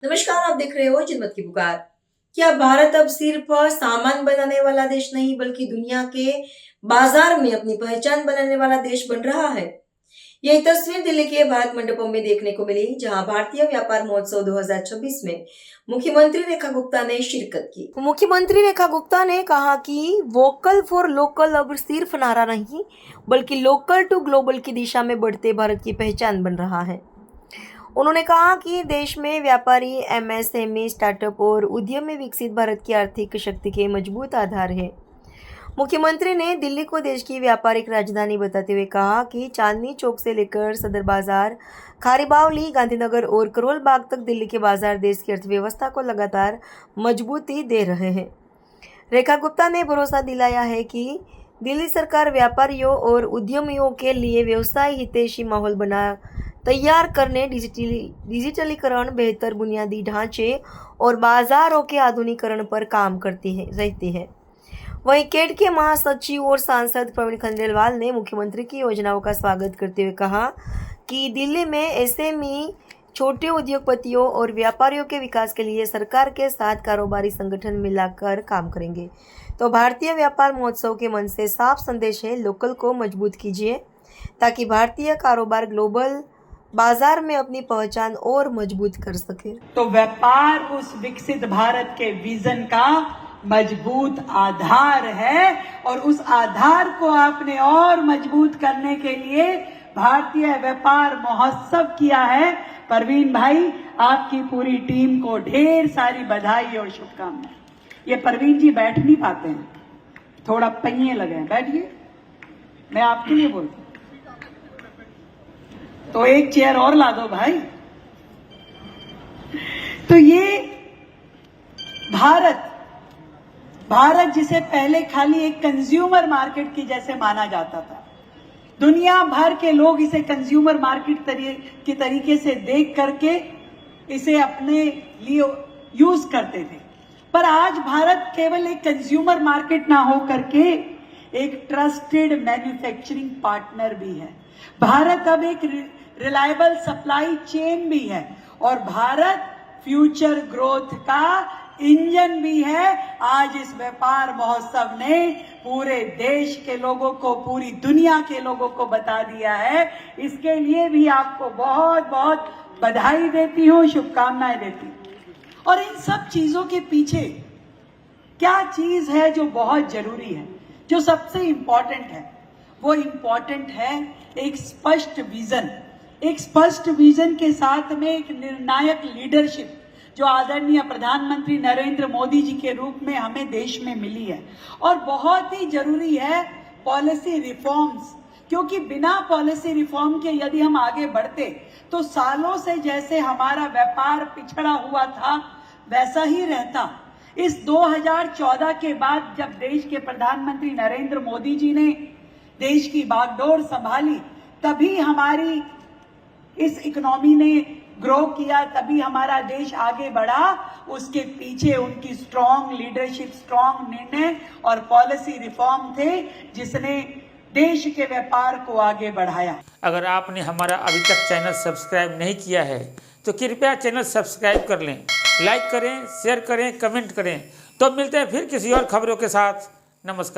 नमस्कार, आप देख रहे हो जनमत की पुकार। क्या भारत अब सिर्फ सामान बनाने वाला देश नहीं बल्कि दुनिया के बाजार में अपनी पहचान बनाने वाला देश बन रहा है? यही तस्वीर दिल्ली के भारत मंडपम में देखने को मिली, जहां भारतीय व्यापार महोत्सव 2026 में मुख्यमंत्री रेखा गुप्ता ने शिरकत की। मुख्यमंत्री रेखा गुप्ता ने कहा कि वोकल फॉर लोकल अब सिर्फ नारा नहीं बल्कि लोकल टू ग्लोबल की दिशा में बढ़ते भारत की पहचान बन रहा है। उन्होंने कहा कि देश में व्यापारी, एमएसएमई, स्टार्टअप और उद्यमी विकसित भारत की आर्थिक शक्ति के मजबूत आधार है। मुख्यमंत्री ने दिल्ली को देश की व्यापारिक राजधानी बताते हुए कहा कि चांदनी चौक से लेकर सदर बाजार, खारीबावली, गांधीनगर और करोल बाग तक दिल्ली के बाजार देश की अर्थव्यवस्था को लगातार मजबूती दे रहे हैं। रेखा गुप्ता ने भरोसा दिलाया है कि दिल्ली सरकार व्यापारियों और उद्यमियों के लिए व्यवसाय हितैषी माहौल तैयार करने, डिजिटलीकरण, बेहतर बुनियादी ढांचे और बाजारों के आधुनिकीकरण पर काम रहती है। वहीं कैट के महासचिव और सांसद प्रवीण खंडेलवाल ने मुख्यमंत्री की योजनाओं का स्वागत करते हुए कहा कि दिल्ली में एसएमई, छोटे उद्योगपतियों और व्यापारियों के विकास के लिए सरकार के साथ कारोबारी संगठन मिलाकर काम करेंगे। तो भारतीय व्यापार महोत्सव के मन से साफ संदेश है, लोकल को मजबूत कीजिए ताकि भारतीय कारोबार ग्लोबल बाजार में अपनी पहचान और मजबूत कर सके। तो व्यापार उस विकसित भारत के विजन का मजबूत आधार है और उस आधार को आपने और मजबूत करने के लिए भारतीय व्यापार महोत्सव किया है। परवीन भाई, आपकी पूरी टीम को ढेर सारी बधाई और शुभकामनाएं। ये परवीन जी बैठ नहीं पाते हैं, थोड़ा पहिए लगे हैं, बैठिए, मैं आपके लिए बोलती हूँ। तो एक चेयर और ला दो भाई। तो ये भारत जिसे पहले खाली एक कंज्यूमर मार्केट की जैसे माना जाता था, दुनिया भर के लोग इसे कंज्यूमर मार्केट के तरीके से देख करके इसे अपने लिए यूज करते थे। पर आज भारत केवल एक कंज्यूमर मार्केट ना हो करके एक ट्रस्टेड मैन्युफैक्चरिंग पार्टनर भी है। भारत अब एक रिलायबल सप्लाई चेन भी है और भारत फ्यूचर ग्रोथ का इंजन भी है। आज इस व्यापार महोत्सव ने पूरे देश के लोगों को, पूरी दुनिया के लोगों को बता दिया है। इसके लिए भी आपको बहुत बहुत बधाई देती हूँ, शुभकामनाएं देती हूँ। और इन सब चीजों के पीछे क्या चीज है जो बहुत जरूरी है, जो सबसे इंपॉर्टेंट है? वो इंपॉर्टेंट है एक स्पष्ट विजन। एक स्पष्ट विजन के साथ में एक निर्णायक लीडरशिप जो आदरणीय प्रधानमंत्री नरेंद्र मोदी जी के रूप में हमें देश में मिली है। और बहुत ही जरूरी है पॉलिसी रिफॉर्म्स, क्योंकि बिना पॉलिसी रिफॉर्म के यदि हम आगे बढ़ते तो सालों से जैसे हमारा व्यापार पिछड़ा हुआ था वैसा ही रहता। इस 2014 के बाद जब देश के प्रधानमंत्री नरेंद्र मोदी जी ने देश की बागडोर संभाली, तभी हमारी इस इकोनॉमी ने ग्रो किया, तभी हमारा देश आगे बढ़ा। उसके पीछे उनकी स्ट्रॉन्ग लीडरशिप, स्ट्रॉन्ग निर्णय और पॉलिसी रिफॉर्म थे जिसने देश के व्यापार को आगे बढ़ाया। अगर आपने हमारा अभी तक चैनल सब्सक्राइब नहीं किया है तो कृपया चैनल सब्सक्राइब कर लें, लाइक करें, शेयर करें, कमेंट करें। तो मिलते हैं फिर किसी और खबरों के साथ। नमस्कार।